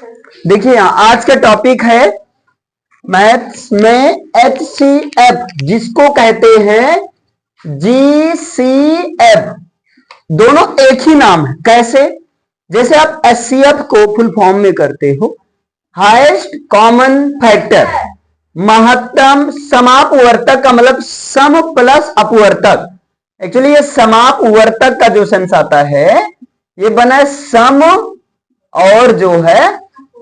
देखिए यहां आज का टॉपिक है मैथ्स में HCF, जिसको कहते हैं GCF। दोनों एक ही नाम है। कैसे? जैसे आप HCF को फुल फॉर्म में करते हो, हाईएस्ट कॉमन फैक्टर, महत्तम समापवर्तक का मतलब सम प्लस अपवर्तक। एक्चुअली ये समापवर्तक का जो सेंस आता है ये बना है सम और जो है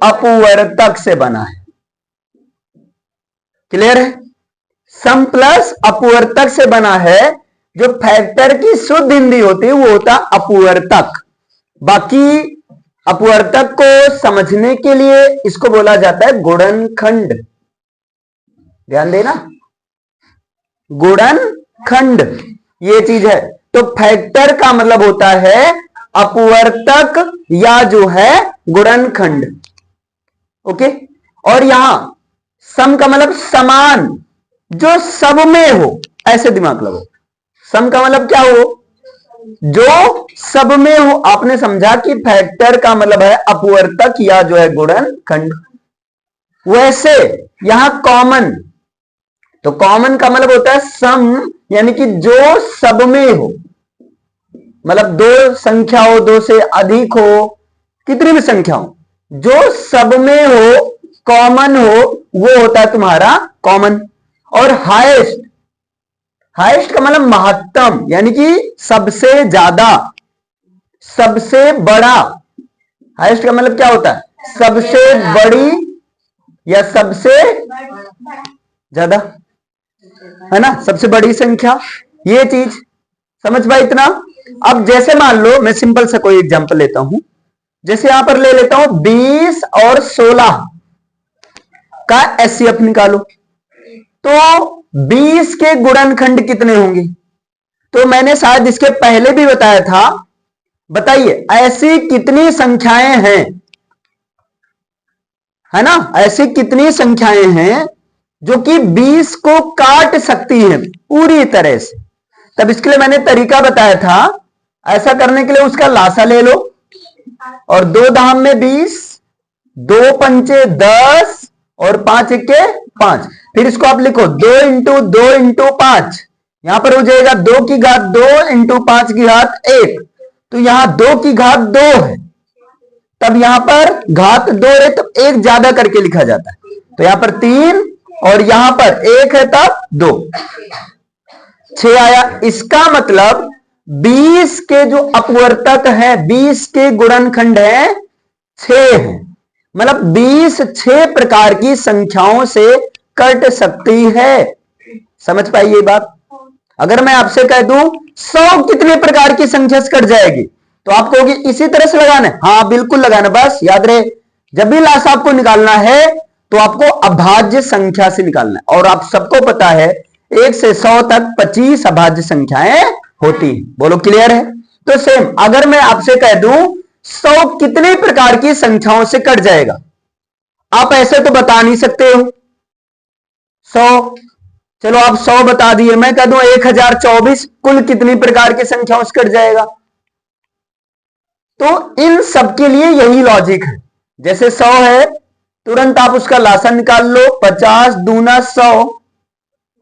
अपवर्तक से बना है। क्लियर है? सम प्लस अपवर्तक से बना है। जो फैक्टर की शुद्ध हिंदी होती है वो होता अपवर्तक। बाकी अपवर्तक को समझने के लिए इसको बोला जाता है गुणनखंड। ध्यान देना, गुणनखंड ये चीज है। तो फैक्टर का मतलब होता है अपवर्तक या जो है गुणनखंड। ओके। और यहां सम का मतलब समान, जो सब में हो, ऐसे दिमाग लगाओ। सम का मतलब क्या हो? जो सब में हो। आपने समझा कि फैक्टर का मतलब है अपवर्तक या जो है गुणनखंड। वैसे यहां कॉमन, तो कॉमन का मतलब होता है सम, यानी कि जो सब में हो। मतलब दो संख्या हो, दो से अधिक हो, कितनी भी संख्या हो, जो सब में हो, कॉमन हो, वो होता है तुम्हारा कॉमन। और हाईएस्ट, हाईएस्ट का मतलब महत्तम, यानी कि सबसे ज्यादा, सबसे बड़ा। हाईएस्ट का मतलब क्या होता है? सबसे बड़ी या सबसे ज्यादा, है ना, सबसे बड़ी संख्या। ये चीज समझ पाए इतना? अब जैसे मान लो, मैं सिंपल सा कोई एग्जांपल लेता हूं। जैसे यहां पर ले लेता हूं 20 और 16 का HCF निकालो। तो 20 के गुणनखंड कितने होंगे? तो मैंने शायद इसके पहले भी बताया था। बताइए ऐसी कितनी संख्याएं हैं, है ना, ऐसी कितनी संख्याएं हैं जो कि 20 को काट सकती हैं पूरी तरह से? तब इसके लिए मैंने तरीका बताया था। ऐसा करने के लिए उसका लासा ले लो और 2 धाम में 20, 2 पंचे 10 और 5 इक्के 5। फिर इसको आप लिखो 2 इंटू 2 इंटू 5। यहां पर हो जाएगा 2 की घात 2 इंटू 5 की घात 1। तो यहां 2 की घात 2 है, तब यहां पर घात 2 है तो 1 ज्यादा करके लिखा जाता है। तो यहां पर 3 और यहां पर 1 है तब 2, 6 आया। इसका मतलब 20 के जो अपवर्तक है, 20 के गुणनखंड है 6 है। मतलब 20 6 प्रकार की संख्याओं से कट सकती है। समझ पाइए ये बात? अगर मैं आपसे कह दूं 100 कितने प्रकार की संख्या से कट जाएगी, तो आप कहोगे इसी तरह से लगाना है। हाँ बिल्कुल लगाना। बस याद रहे, जब भी लासा आपको निकालना है तो आपको अभाज्य संख्या से निकालना है। और आप सबको पता है 1 से 100 तक 25 अभाज्य संख्याएं होती हैं। बोलो क्लियर है? तो सेम अगर मैं आपसे कह दूं 100 कितने प्रकार की संख्याओं से कट जाएगा, आप ऐसे तो बता नहीं सकते हो 100। चलो आप 100 बता दिए, मैं कह दूं 1024 कुल कितनी प्रकार की संख्याओं से कट जाएगा? तो इन सब के लिए यही लॉजिक है। जैसे 100 है, तुरंत आप उसका लासा निकाल लो। 50 दूना 100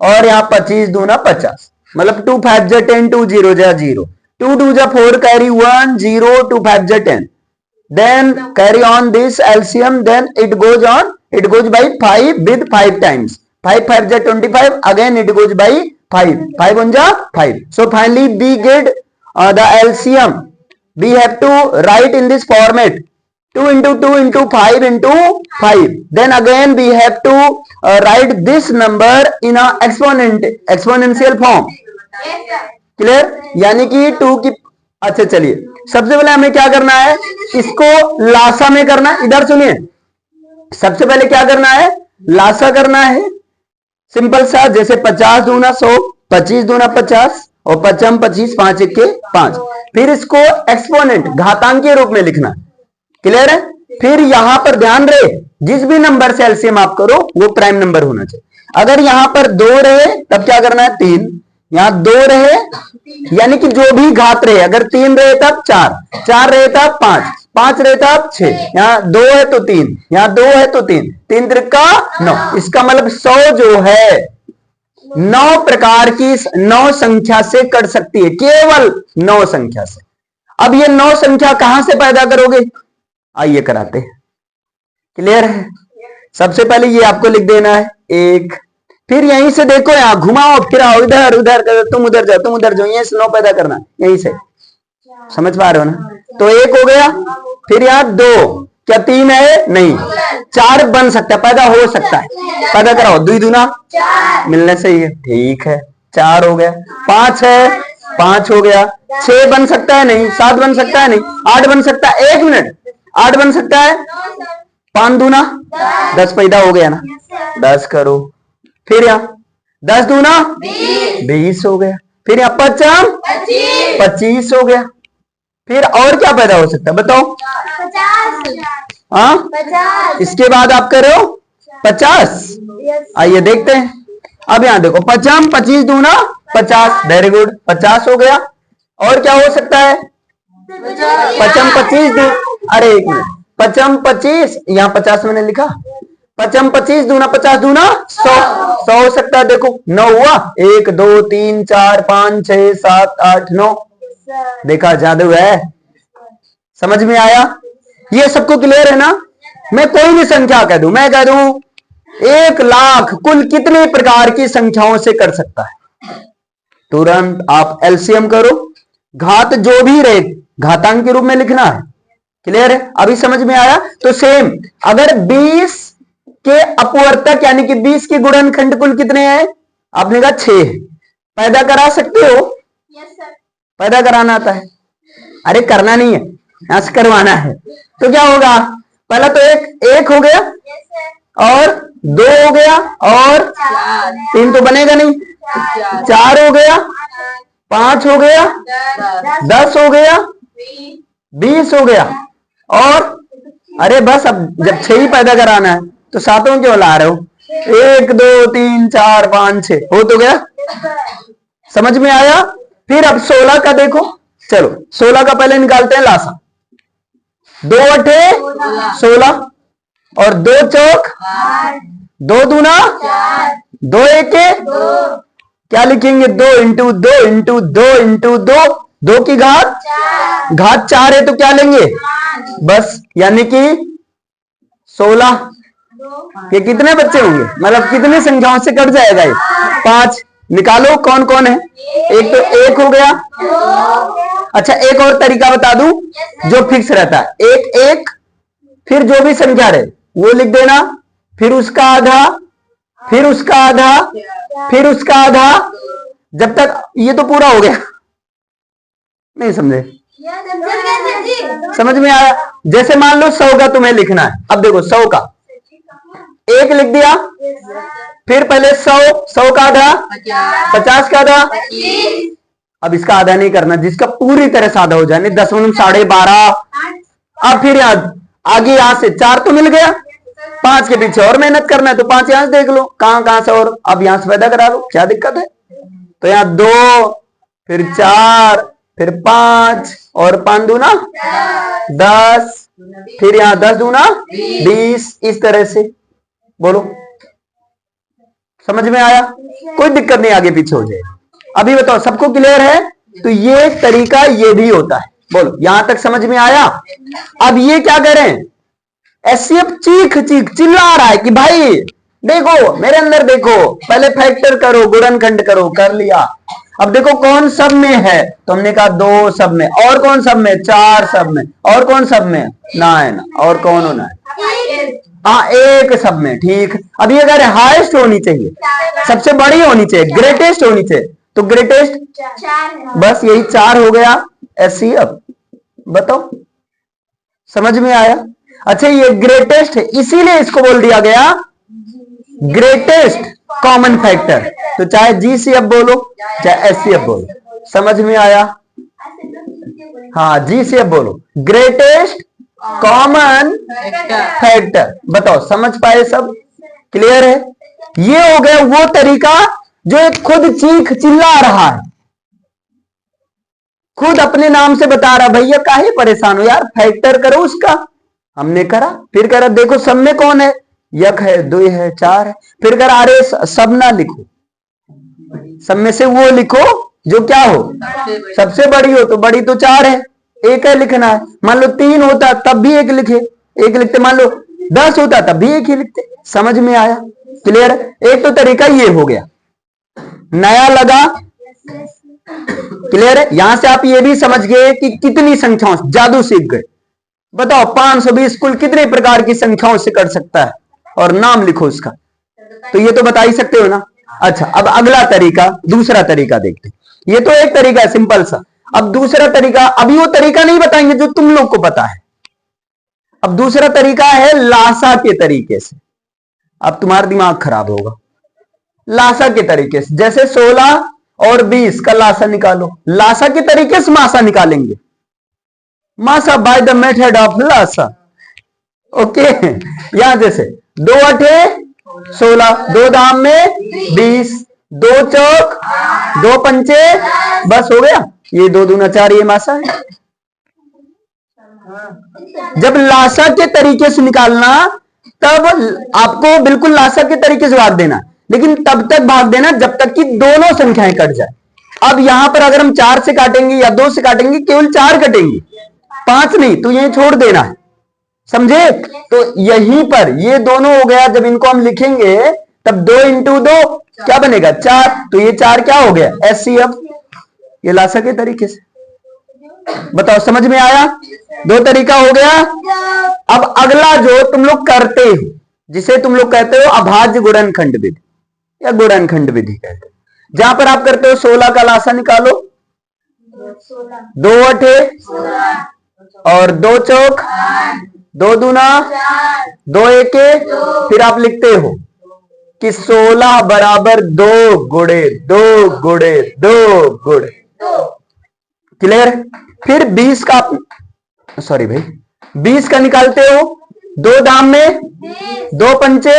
और यहां 25 दूना 50, मतलब 2 5 जा 10, 2 0 जा 0, 2 2 जा 4, कैरी 1 0, 2 5 जा 10, then carry on this LCM, then it goes on, it goes by 5 with 5 times, 5 5 ja 25, again it goes by 5, 5 1 ja 5. So finally we get the LCM. We have to write in this format 2 into 2 into 5 into 5. Then again we have to write this number in a exponential form. Clear? यानी कि 2 की, अच्छा चलिए सबसे पहले हमें क्या करना है, इसको लासा में करना है। इधर सुनिए, सबसे पहले क्या करना है, लासा करना है। सिंपल सा, जैसे 50 दूना 100, 25 दूना 50 और 55 25, 5 इक्के 5। फिर इसको एक्सपोनेंट घातांक के रूप में लिखना। क्लियर है? फिर यहां पर ध्यान रहे, जिस भी नंबर से एलसीएम आप करो वो प्राइम नंबर होना चाहिए। अगर यहां पर 2 रहे तब क्या करना है 3, यहाँ 2 रहे, यानी कि जो भी घात रहे, अगर 3 रहे तब 4, 4 रहे तब 5, 5 रहे तब 6, यहाँ 2 है तो 3, यहाँ 2 है तो 3, 3 त्रिका 9। इसका मतलब 100 जो है 9 प्रकार की 9 संख्या से कट सकती है, केवल 9 संख्या से। अब ये 9 संख्या कहां से पैदा करोगे, आइए कराते हैं। क्लियर है? सबसे पहले ये आपको लिख देना है 1, फिर यहीं से देखो, यहाँ घुमाओ फिराओ, इधर उधर करो, तुम उधर जाओ तुम उधर जाओ, यहीं से 9 पैदा करना, यहीं से। समझ पा रहे हो ना? तो 1 हो गया, फिर यहाँ 2, क्या 3 है? नहीं, 4 बन सकता है, पैदा हो सकता है, पैदा कराओ। 2 दूना मिलने से ही है, ठीक है, 4 हो गया। 5 है, 5 हो गया। 6 बन सकता है? नहीं। 7 बन सकता है? नहीं। 8 बन सकता है? 1 मिनट, 8 बन सकता है? 5 दूना 10 पैदा हो गया ना, 10 करो। फिर यहाँ 10 दूना 20 हो गया। फिर यहाँ 5 25 हो गया। फिर और क्या पैदा हो सकता है बताओ? 50। हाँ, इसके बाद आप करो 50। आइए देखते हैं। अब यहाँ देखो, 5 25 दूना 50, वेरी गुड, 50 हो गया। और क्या हो सकता है? 5 25 दू, अरे 1 मिनट, 5 25, यहाँ 50 मैंने लिखा, 5 25 दूना 50 दूना 100, 100 हो सकता है। देखो 9 हुआ, 1 2 3 4 5 6 7 8 9, देखा जादू है। समझ में आया? ये सबको क्लियर है ना? मैं कोई भी संख्या कह दूं, मैं कह दूं 1 लाख कुल कितने प्रकार की संख्याओं से कर सकता है, तुरंत आप एलसीएम करो, घात जो भी रहे घातांक के रूप में लिखना है। क्लियर है? अभी समझ में आया? तो सेम, अगर 20 के अपवर्तक यानी कि 20 के गुणनखंड कुल कितने हैं, आपने कहा 6, पैदा करा सकते हो? पैदा कराना आता है? अरे करना नहीं है, यहां से करवाना है। तो क्या होगा? पहला तो एक हो गया, और 2 हो गया, और 3 तो बनेगा नहीं, 4 हो गया, 5 हो गया, 10 हो गया, 20 हो गया, और अरे बस अब जब 6 ही पैदा कराना है तो 7 क्यों ला रहे हो? 1 2 3 4 5 6 हो तो गया। समझ में आया? फिर अब 16 का देखो, चलो 16 का पहले निकालते हैं लासा। 2 अठे 16, और 2 चौक 2 दूना 2 एके, क्या लिखेंगे? 2 इंटू 2 इंटू 2 इंटू 2, 2 की घात 4 है तो क्या लेंगे? बस, यानी कि 16 के कितने बच्चे होंगे, मतलब कितनी संख्याओं से कट जाएगा ये? 5। निकालो कौन कौन है। एक तो 1 हो गया। अच्छा, एक और तरीका बता दूं जो फिक्स रहता है, 1 1, फिर जो भी संख्या रहे वो लिख देना, फिर उसका आधा, फिर उसका आधा, फिर उसका आधा, जब तक ये तो पूरा हो गया। नहीं समझे? समझ में आया? जैसे मान लो 100 का तुम्हें लिखना है, अब देखो 100 का 1 लिख दिया, फिर पहले 100 का आधा, 50 का आधा, अब इसका आधा नहीं करना, जिसका पूरी तरह से आधा हो जाए, 10.12। अब फिर आगे यहाँ से 4 तो मिल गया, 5 के पीछे और मेहनत करना है तो 5 यहां से देख लो कहां से, और अब यहां से पैदा करा लो, क्या दिक्कत है? तो यहाँ 2, फिर 4, फिर 5, और 5 दूना 10, फिर यहाँ 10 दूना 20, इस तरह से। बोलो समझ में आया? कोई दिक्कत नहीं, आगे पीछे हो जाए। अभी बताओ सबको क्लियर है? तो ये तरीका ये भी होता है। बोलो यहां तक समझ में आया? अब ये क्या करें, एससीएफ चीख चिल्ला रहा है कि भाई देखो मेरे अंदर देखो, पहले फैक्टर करो, गुणनखंड करो, कर लिया, अब देखो कौन सब में है, तो हमने कहा 2 सब में, और कौन सब में? 4 सब में, और कौन सब में? 9, और कौन होना है? हाँ 1 सब में। ठीक, अब ये अगर हाईएस्ट होनी चाहिए, सबसे बड़ी होनी चाहिए, ग्रेटेस्ट होनी चाहिए, तो ग्रेटेस्ट 4, बस यही 4 हो गया एससीएफ। बताओ समझ में आया? अच्छा, ये ग्रेटेस्ट है, इसीलिए इसको बोल दिया गया ग्रेटेस्ट कॉमन फैक्टर, तो चाहे जीसीएफ बोलो चाहे एससीएफ बोलो। समझ में आया? हाँ जीसीएफ बोलो, ग्रेटेस्ट कॉमन फैक्टर। बताओ समझ पाए सब? क्लियर है? ये हो गया वो तरीका जो एक खुद चीख चिल्ला रहा है, खुद अपने नाम से बता रहा, भैया काहे परेशान हो यार, फैक्टर करो उसका। हमने करा, फिर करा देखो सब में कौन है, यक है, दुई है, चार है। फिर करा अरे सब ना लिखो, सब में से वो लिखो जो क्या हो, सबसे बड़ी हो। तो बड़ी तो चार है, एक है लिखना है। मान लो 3 होता तब भी एक लिखे, एक लिखते। मान लो 10 होता तब भी एक ही लिखते। समझ में आया? क्लियर? एक तो तरीका ये हो गया, नया लगा। क्लियर है? यहां से आप ये भी समझ गए कि कितनी संख्याओं जादू सीख गए। बताओ 520 कुल कितने प्रकार की संख्याओं से कर सकता है, और नाम लिखो उसका। तो ये तो बता ही सकते हो ना। अच्छा, अब अगला तरीका, दूसरा तरीका देखते हैं। ये तो एक तरीका है सिंपल सा। अब दूसरा तरीका, अभी वो तरीका नहीं बताएंगे जो तुम लोग को पता है। अब दूसरा तरीका है लासा के तरीके से। अब तुम्हारा दिमाग खराब होगा। लासा के तरीके से, जैसे 16 और 20 का लासा निकालो, लासा के तरीके से मासा निकालेंगे। मासा बाय द मेथड ऑफ लासा। ओके, यहां जैसे 2 अठे 16, 2 दाम में 20, 2 चौक 2 पंचे, बस हो गया। ये 2 दूना 4, ये मासा है। जब लासा के तरीके से निकालना, तब आपको बिल्कुल लासा के तरीके से भाग देना, लेकिन तब तक भाग देना जब तक कि दोनों संख्याएं कट जाए। अब यहां पर अगर हम 4 से काटेंगे या 2 से काटेंगे, केवल 4 कटेंगे, 5 नहीं। तो यही छोड़ देना है, समझे? तो यहीं पर ये दोनों हो गया। जब इनको हम लिखेंगे तब 2 इंटू 2 क्या बनेगा, 4। तो ये 4 क्या हो गया, एचसीएफ। ये लासा के तरीके से। बताओ समझ में आया? 2 तरीका हो गया। अब अगला जो तुम लोग करते हो, जिसे तुम लोग कहते हो अभाज्य गुणनखंड विधि या गुणनखंड विधि कहते हो, जहां पर आप करते हो 16 का लासा निकालो, 2 अठे और 2 चौक 2 दूना 2 एके। फिर आप लिखते हो कि 16 बराबर 2 गुणे 2 गुणे 2 गुणे। क्लियर? फिर 20 का, सॉरी भाई, 20 का निकालते हो, 2 दाम में 2 पंचे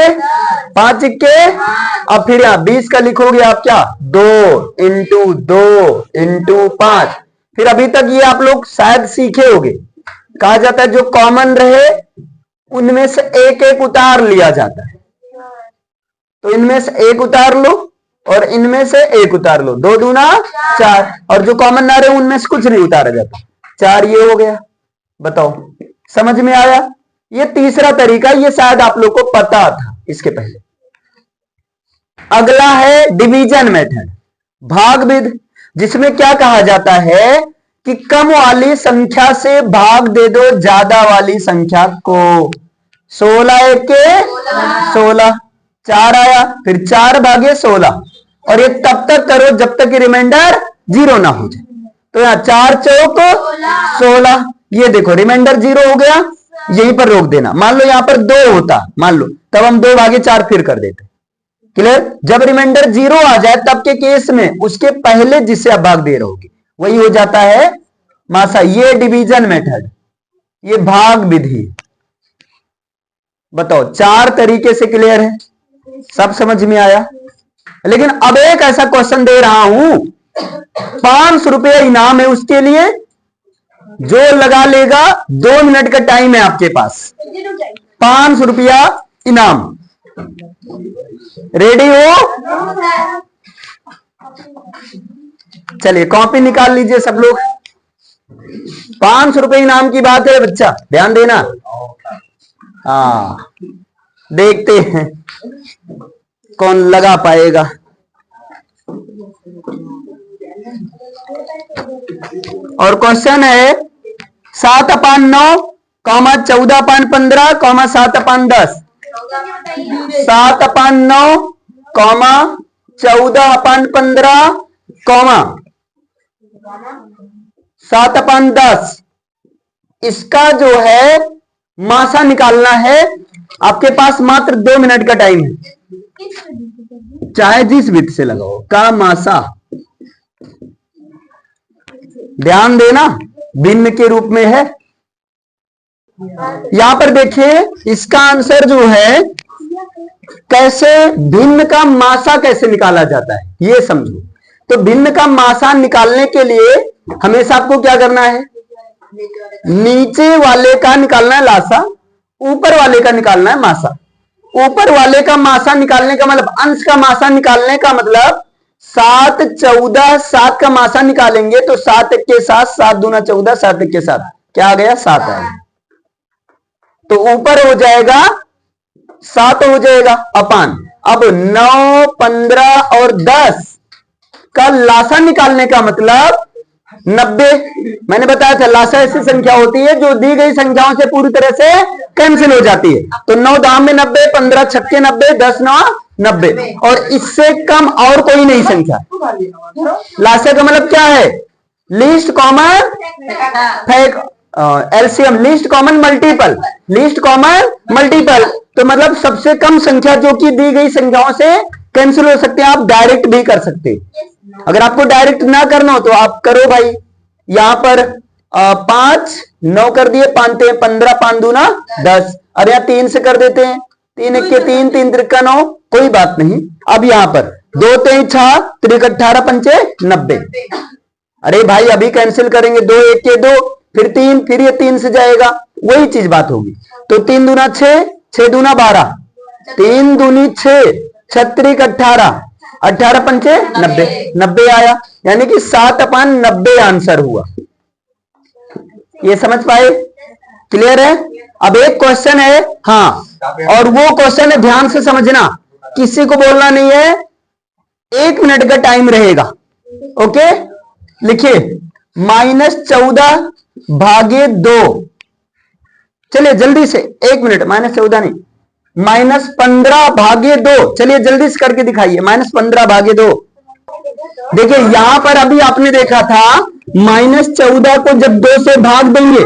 5 इक्के। अब फिर यहां 20 का लिखोगे आप क्या, 2 इंटू 2 इंटू 5। फिर अभी तक ये आप लोग शायद सीखे होंगे, कहा जाता है जो कॉमन रहे उनमें से एक एक उतार लिया जाता है। तो इनमें से एक उतार लो और इनमें से एक उतार लो, 2 दूना 4। और जो कॉमन ना रहे उनमें से कुछ नहीं उतारा जाता। 4 ये हो गया। बताओ समझ में आया? ये तीसरा तरीका, ये शायद आप लोग को पता था इसके पहले। अगला है डिवीजन मेथड, भाग विधि, जिसमें क्या कहा जाता है कि कम वाली संख्या से भाग दे दो ज्यादा वाली संख्या को। 16 एके 16, 4 आया, फिर 4 भागे 16, और ये तब तक करो जब तक कि रिमाइंडर 0 ना हो जाए। तो यहां 4 चौक 16, ये देखो रिमाइंडर 0 हो गया, यहीं पर रोक देना। मान लो यहां पर 2 होता, मान लो, तब हम 2 भागे 4 फिर कर देते। क्लियर? जब रिमाइंडर 0 आ जाए तब के केस में उसके पहले जिससे आप भाग दे रहोगे वही हो जाता है मासा। ये डिवीजन मेथड, ये भाग विधि। बताओ 4 तरीके से क्लियर है? सब समझ में आया? लेकिन अब एक ऐसा क्वेश्चन दे रहा हूं, 500 रुपये इनाम है उसके लिए, जो लगा लेगा 2 मिनट का टाइम है आपके पास। 500 रुपया इनाम। रेडी हो? चलिए कॉपी निकाल लीजिए सब लोग। 500 रुपये इनाम की बात है बच्चा, ध्यान देना। हाँ, देखते हैं कौन लगा पाएगा। और क्वेश्चन है 7/9, 14/15, 7/10। 7/9, 14/15, 7/10। इसका जो है मासा निकालना है। आपके पास मात्र 2 मिनट का टाइम है, चाहे जिस विधि से लगाओ, का मासा। ध्यान देना, भिन्न के रूप में है। यहां पर देखिए इसका आंसर जो है कैसे भिन्न का मासा कैसे निकाला जाता है ये समझो। तो भिन्न का मासा निकालने के लिए हमेशा आपको क्या करना है, नीचे वाले का निकालना है लासा, ऊपर वाले का निकालना है मासा। ऊपर वाले का मासा निकालने का मतलब, अंश का मासा निकालने का मतलब 7 14, 7 का मासा निकालेंगे तो 7 1 के 7, 7 दूना 14, 7 1 के 7 क्या आ गया 7 आ गया। तो ऊपर हो जाएगा 7 हो जाएगा अपान। अब 9 15 और 10 का लासा निकालने का मतलब 90। मैंने बताया था लासा ऐसी संख्या होती है जो दी गई संख्याओं से पूरी तरह से कैंसिल हो जाती है। तो 9 दाम में 90, 15 छक्के 90, 10 9 90 और इससे कम और कोई नहीं संख्या। लासा का मतलब क्या है, least common LCM, least common multiple, least common multiple. तो मतलब सबसे कम संख्या जो कि दी गई संख्याओं से कैंसिल हो सकते हैं। आप डायरेक्ट भी कर सकते हैं। अगर आपको डायरेक्ट ना करना हो तो आप करो भाई, यहां पर 5 9 कर दिए, 5 15, 5 दूना 10। अब यहाँ 3 से कर देते हैं, 3 1 के 3, 3 3 9, कोई बात नहीं। अब यहाँ पर 2 3 6, 3 18 पंचे 90। अरे भाई अभी कैंसिल करेंगे, 2 1 के 2, फिर 3, फिर ये 3 से जाएगा, वही चीज बात होगी। तो 3 दूना 6, 6 दूना 12, 3 दूनी 6, 6 18, 18 पंचे 90, 90 आया। यानी कि 7/90 आंसर हुआ। ये समझ पाए, क्लियर है। अब एक क्वेश्चन है, हाँ, और वो क्वेश्चन है ध्यान से समझना, किसी को बोलना नहीं है, 1 मिनट का टाइम रहेगा। ओके, लिखिए -14 भागे 2, चलिए जल्दी से 1 मिनट, -14 नहीं, -15 भागे 2, चलिए जल्दी से करके दिखाइए। -15 भागे 2, देखिए यहां पर अभी आपने देखा था -14 को जब 2 से भाग देंगे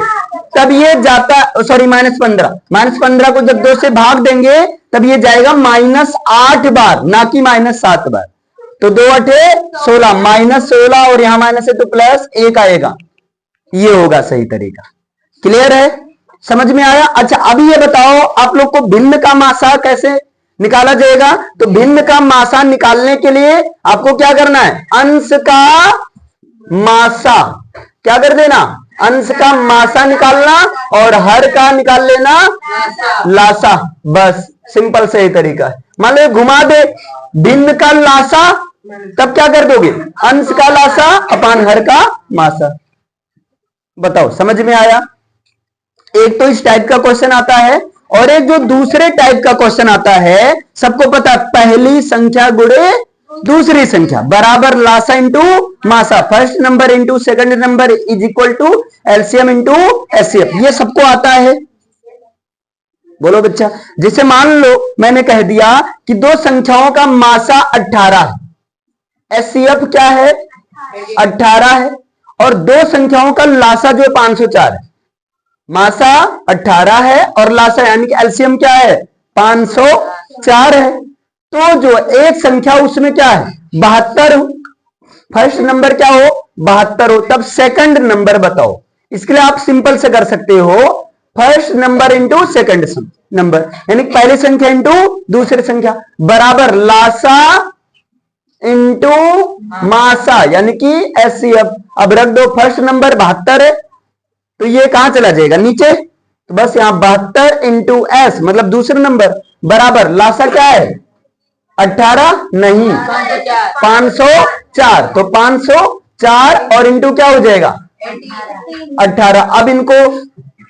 तब ये जाता, सॉरी -15 को जब 2 से भाग देंगे तब ये जाएगा -8 बार, ना कि -7 बार। तो 2 8 16, -16 और यहां माइनस है तो +1 आएगा। ये होगा सही तरीका। क्लियर है, समझ में आया। अच्छा अभी ये बताओ आप लोग को भिन्न का मासा कैसे निकाला जाएगा। तो भिन्न का मासा निकालने के लिए आपको क्या करना है, अंश का मासा क्या कर देना, अंश का मासा निकालना और हर का निकाल लेना लासा, बस सिंपल से ही तरीका है। मान लो घुमा दे भिन्न का लासा, तब क्या कर दोगे, अंश का लासा अपान हर का मासा। बताओ समझ में आया। एक तो इस टाइप का क्वेश्चन आता है और एक जो दूसरे टाइप का क्वेश्चन आता है, सबको पता, पहली संख्या गुणे दूसरी संख्या बराबर लासा इंटू मासा, first number into second number is equal to LCM into HCF, ये सबको आता है। बोलो बच्चा, जिसे मान लो मैंने कह दिया कि दो संख्याओं का मासा 18 है, एचसीएफ क्या है 18 है, और दो संख्याओं का लासा जो 504 है, मासा 18 है और लासा यानी कि एलसीएम क्या है 504 है। तो जो एक संख्या उसमें क्या है 72 हो, फर्स्ट नंबर क्या हो 72 हो, तब सेकंड नंबर बताओ। इसके लिए आप सिंपल से कर सकते हो, first number into second number, यानी पहली संख्या इंटू दूसरी संख्या बराबर लासा इंटू मासा यानी कि एचसीएफ। अब रख दो, फर्स्ट नंबर 72 है तो ये कहां चला जाएगा नीचे, तो बस यहां 72 इंटू एस मतलब दूसरा नंबर बराबर लासा क्या है 18 नहीं 504, तो 504 और इंटू क्या हो जाएगा 18। अब इनको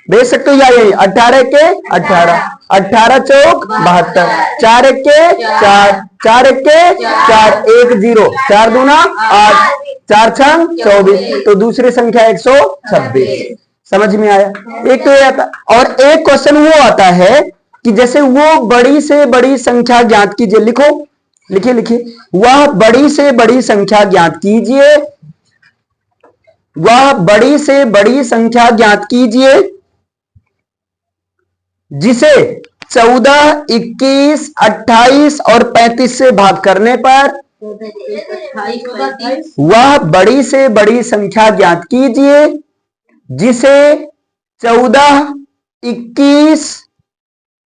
देख सकते हो या यही 18 के 18, 18 चौक 72, 4 एक के 4, 4 एक के 4, 1 0, 4 दूना 8, 4 छंग 24, तो दूसरी संख्या 126। समझ में आया। एक तो ये आता, और एक क्वेश्चन वो आता है कि जैसे वो बड़ी से बड़ी संख्या ज्ञात कीजिए, लिखो लिखिए लिखिए, वह बड़ी से बड़ी संख्या ज्ञात कीजिए, वह बड़ी से बड़ी संख्या ज्ञात कीजिए जिसे 14, 21, 28 और 35 से भाग करने पर, वह बड़ी से बड़ी संख्या ज्ञात कीजिए जिसे 14, 21,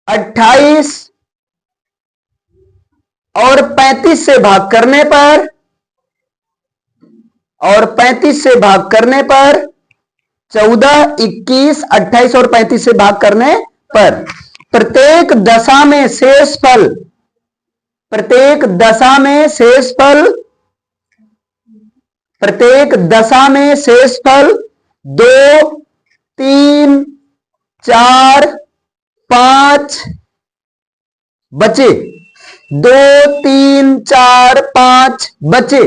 28 और 35 से भाग करने पर, और 35 से भाग करने पर 14, 21, 28 और 35 से भाग करने पर प्रत्येक दशा में शेष फल, प्रत्येक दशा में शेष फल, प्रत्येक दशा में शेष फल 2, 3, 4, 5 बचे, 2, 3, 4, 5 बचे।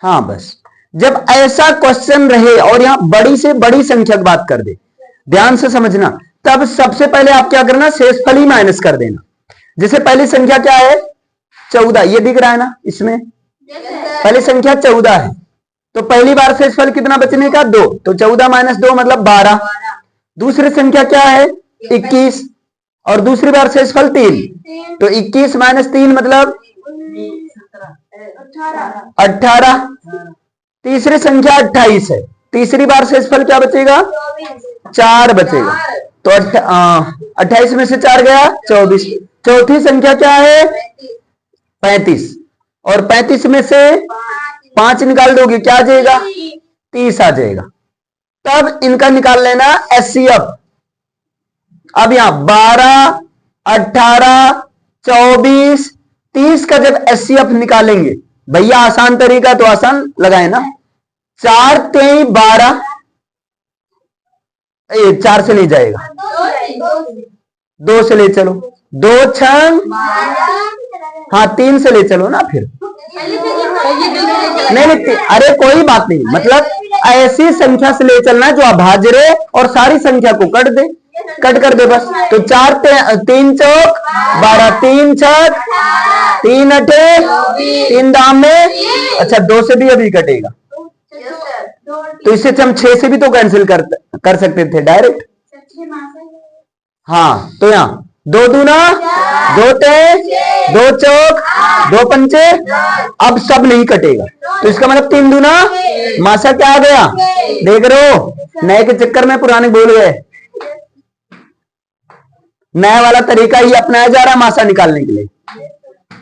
हाँ बस, जब ऐसा क्वेश्चन रहे और यहां बड़ी से बड़ी संख्या की बात कर दे, ध्यान से समझना, तब सबसे पहले आप क्या करना, शेषफल ही माइनस कर देना। जैसे पहली संख्या क्या है, 14, ये दिख रहा है ना इसमें, पहली संख्या 14 है, तो पहली बार शेषफल कितना बचने का, 2, तो 14 माइनस 2 मतलब 12। दूसरी संख्या क्या है, 21, और दूसरी बार शेषफल 3, तो 21 माइनस 3 मतलब 18। तीसरी संख्या 28 है, तीसरी बार शेषफल क्या बचेगा, 4 बचेगा, तो 28 में से 4 गया 24। चौथी संख्या क्या है, 35, और 35 में से 5 निकाल दोगे क्या आ जाएगा, 30 आ जाएगा। तब इनका निकाल लेना एचसीएफ। अब यहां 12, 18, 24, 30 का जब एचसीएफ निकालेंगे, भैया आसान तरीका तो आसान लगाए ना, 4 3 12, 4 से नहीं जाएगा, 2 से ले चलो, 2 6, हाँ 3 से ले चलो ना फिर, नहीं, अरे कोई बात नहीं, मतलब ऐसी संख्या से ले चलना जो अभाज्य रहे और सारी संख्या को कट दे, कट कर दे बस। तो 4 3 चौक 12, 3 छक 3 अठे 3 दाम में, अच्छा 2 से भी अभी कटेगा, तो इससे हम 6 से भी तो कैंसिल कर सकते थे डायरेक्ट। हाँ, तो यहां 2 दूना 2 ते 2 चौक 2 पंचे, अब सब नहीं कटेगा, तो इसका मतलब 3 दूना मासा क्या आ गया, देख रहे हो, नए के चक्कर में पुराने भूल गए, नया वाला तरीका ही अपनाया जा रहा है मासा निकालने के लिए,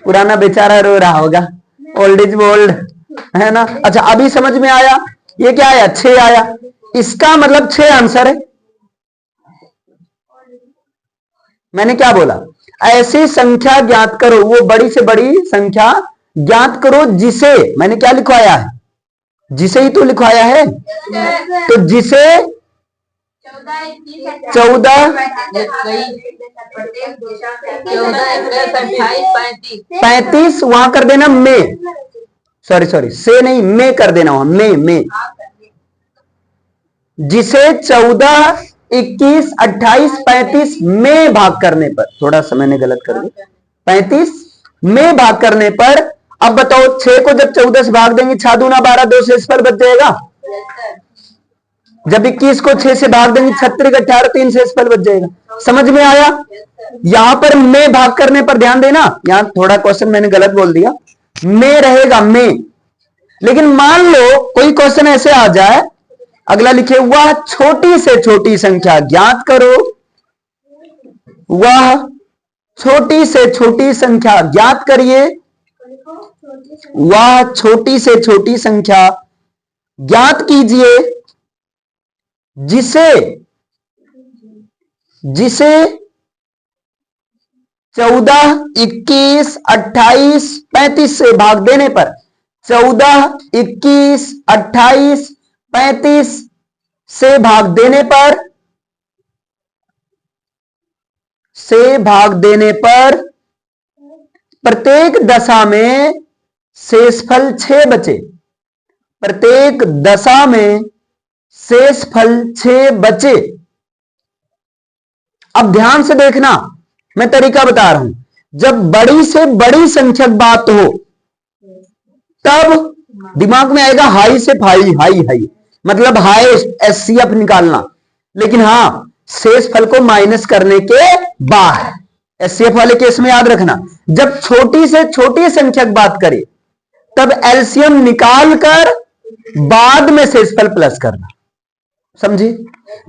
पुराना बेचारा रो रहा होगा, ओल्ड इज गोल्ड, है ना। अच्छा अभी समझ में आया, ये क्या आया, 6 आया, इसका मतलब 6 आंसर है। मैंने क्या बोला, ऐसी संख्या ज्ञात करो, वो बड़ी से बड़ी संख्या ज्ञात करो जिसे, मैंने क्या लिखवाया है, जिसे ही तो लिखवाया है, तो जिसे 14 35 वहां कर देना में, सॉरी से नहीं में कर देना वहां में, जिसे 14 21 28 35 में भाग करने पर, थोड़ा सा मैंने गलत कर दिया, 35 में भाग करने पर, अब बताओ 6 को जब 14 से भाग देंगे 6 दूना 12, 2 शेष पर बच जाएगा, जब 21 को 6 से भाग देंगे 36 18 3 शेष पर बच जाएगा। समझ में आया, यहां पर में भाग करने पर ध्यान देना, यहां थोड़ा क्वेश्चन मैंने गलत बोल दिया, में रहेगा में, लेकिन मान लो कोई क्वेश्चन ऐसे आ जाए, अगला लिखे वह छोटी से छोटी संख्या ज्ञात करो, वह छोटी से छोटी संख्या ज्ञात करिए, वह छोटी से छोटी संख्या ज्ञात कीजिए जिसे 14 21 28 35 से भाग देने पर, 14 21 28 35 से भाग देने पर प्रत्येक दशा में शेषफल 6 बचे, प्रत्येक दशा में शेषफल 6 बचे। अब ध्यान से देखना, मैं तरीका बता रहा हूं, जब बड़ी से बड़ी संख्या की बात हो तब दिमाग में आएगा हाई से हाई, मतलब हाईएस्ट एचसीएफ निकालना, लेकिन हां शेषफल को माइनस करने के बाद, एचसीएफ वाले केस में याद रखना, जब छोटी से छोटी संख्या की बात करें तब एलसीएम निकालकर बाद में शेषफल प्लस करना, समझे।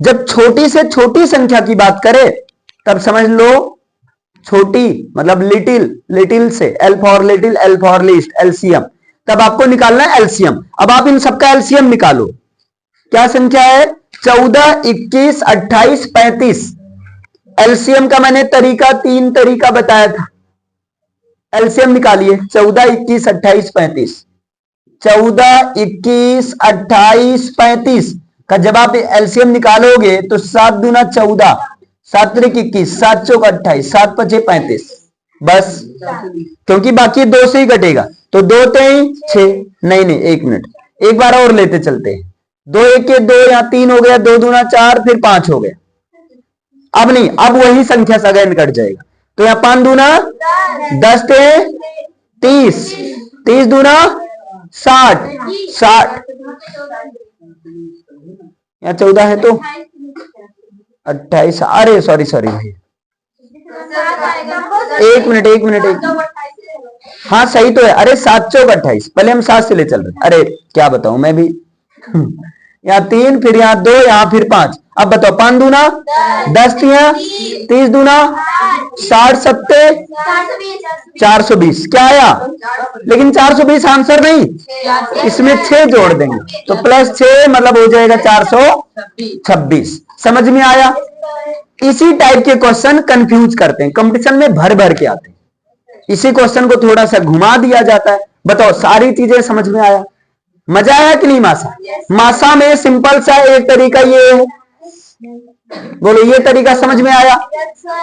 जब छोटी से छोटी संख्या की बात करें तब समझ लो छोटी मतलब लिटिल, लिटिल से L for little, L for least, LCM. तब आपको निकालना है एलसीएम। अब आप इन सबका एलसीएम निकालो। क्या संख्या है? 14, 21, 28, 35। एलसीएम का मैंने तरीका 3 तरीका बताया था। एलसीएम निकालिए। 14, 21, 28, 35। 14, 21, 28, 35 का जब आप एलसीएम निकालोगे तो 7 दूना 14, 7 त्रिक 21, 7 चौक 28, 7 पचे 35। बस, क्योंकि बाकी 2 से ही घटेगा तो 2 3 6। नहीं, 1 मिनट, एक बार और लेते चलते हैं। 2 1 के 2, यहाँ 3 हो गया, 2 दूना 4, फिर 5 हो गया। अब नहीं, अब वही संख्या सगैन कट जाएगा। तो यहाँ 5 दूना 10 थे 30, 30 दूना 60, 60 यहाँ 14 है तो 28। अरे सॉरी भाई, 1 मिनट। हाँ सही तो है। अरे 7 चौक 28, पहले हम 7 से ले चल रहे। अरे क्या बताऊं मैं भी। यहाँ 3, फिर यहाँ 2, यहाँ फिर 5। अब बताओ 5 दूना 10, 30 दूना 60, 70, 420। क्या आया? लेकिन 420 आंसर नहीं, इसमें 6 जोड़ देंगे तो प्लस 6 मतलब हो जाएगा 426। समझ में आया? इसी टाइप के क्वेश्चन कंफ्यूज करते हैं, कंपटीशन में भर भर के आते हैं। इसी क्वेश्चन को थोड़ा सा घुमा दिया जाता है। बताओ सारी चीजें समझ में आया? मजा आया कि नहीं? मासा में सिंपल सा एक तरीका ये है, बोलो ये तरीका समझ में आया?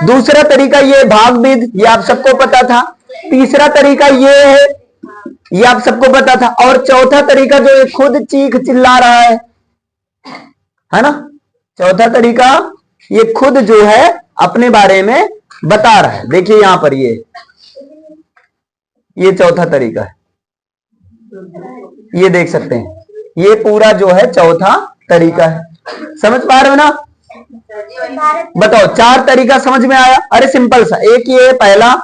दूसरा तरीका ये भागविद, ये आप सबको पता था। तीसरा तरीका ये है, ये आप सबको पता था। और चौथा तरीका जो ये खुद चीख चिल्ला रहा है ना? चौथा तरीका ये खुद जो है अपने बारे में बता रहा है। देखिए यहां पर ये चौथा तरीका है, ये देख सकते हैं। ये पूरा जो है चौथा तरीका है। समझ पा रहे हो ना? बताओ 4 तरीका समझ में आया? अरे सिंपल सा, एक ये है पहला,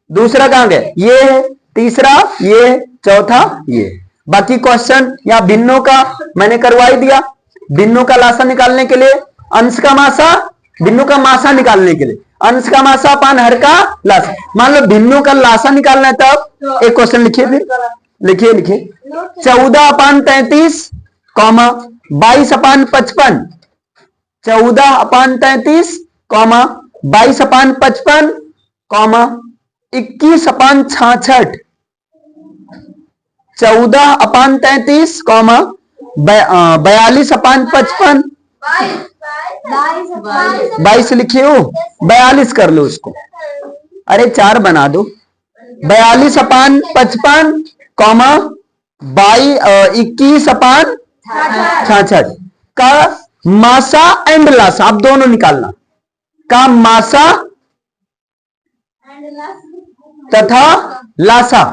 दूसरा कहां गया? ये है, तीसरा ये, चौथा ये। बाकी क्वेश्चन या भिन्नों का मैंने करवा ही दिया। भिन्नों का लासा निकालने के लिए अंश का मासा, भिन्नों का मासा निकालने के लिए अंश का मासा अपान हर का लासा। मान लो भिन्नों का लासा निकालना है तब एक क्वेश्चन लिखिए, फिर लिखिए 14 अपान 33, 22 अपान 55। 14 अपान 33, 22 अपान 55, 21 अपान 66। 14 अपान 33, 42 अपान 55, 22 लिखे हो, 42 कर लो उसको। अरे 4 बना दो। 42 अपान 55, 21 अपान 66 का मासा एंड लासा, आप दोनों निकालना। का मासा तथा लासा,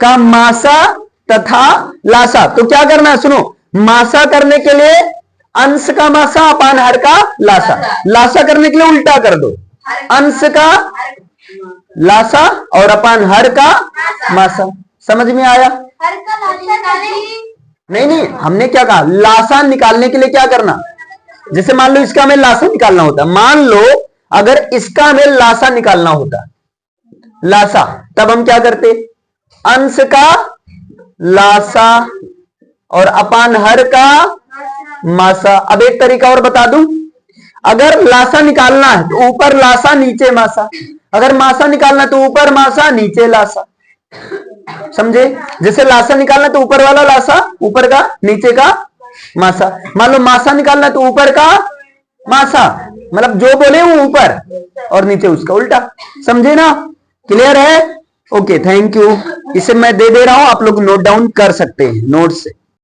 का मासा तथा लासा। तो क्या करना है सुनो, मासा करने के लिए अंश का मासा अपान हर का लासा, लासा करने के लिए उल्टा कर दो, अंश का लासा और अपान हर का मासा। समझ में आया? नहीं, हमने क्या कहा, लासा निकालने के लिए क्या करना। जैसे मान लो इसका हमें लासा निकालना होता, मान लो अगर इसका हमें लासा निकालना होता, लासा, तब हम क्या करते, अंश का लासा और अपान हर का मासा। अब एक तरीका और बता दूं, अगर लासा निकालना है तो ऊपर लासा नीचे मासा, अगर मासा निकालना है तो ऊपर मासा नीचे लासा। समझे? जैसे लासा निकालना है तो ऊपर वाला लासा, ऊपर का नीचे का मासा। मान लो मासा निकालना है तो ऊपर का मासा, मतलब जो बोले वो ऊपर और नीचे उसका उल्टा। समझे ना? क्लियर है? Okay, thank you. इसे मैं दे रहा हूं, आप लोग नोट डाउन कर सकते हैं नोट से।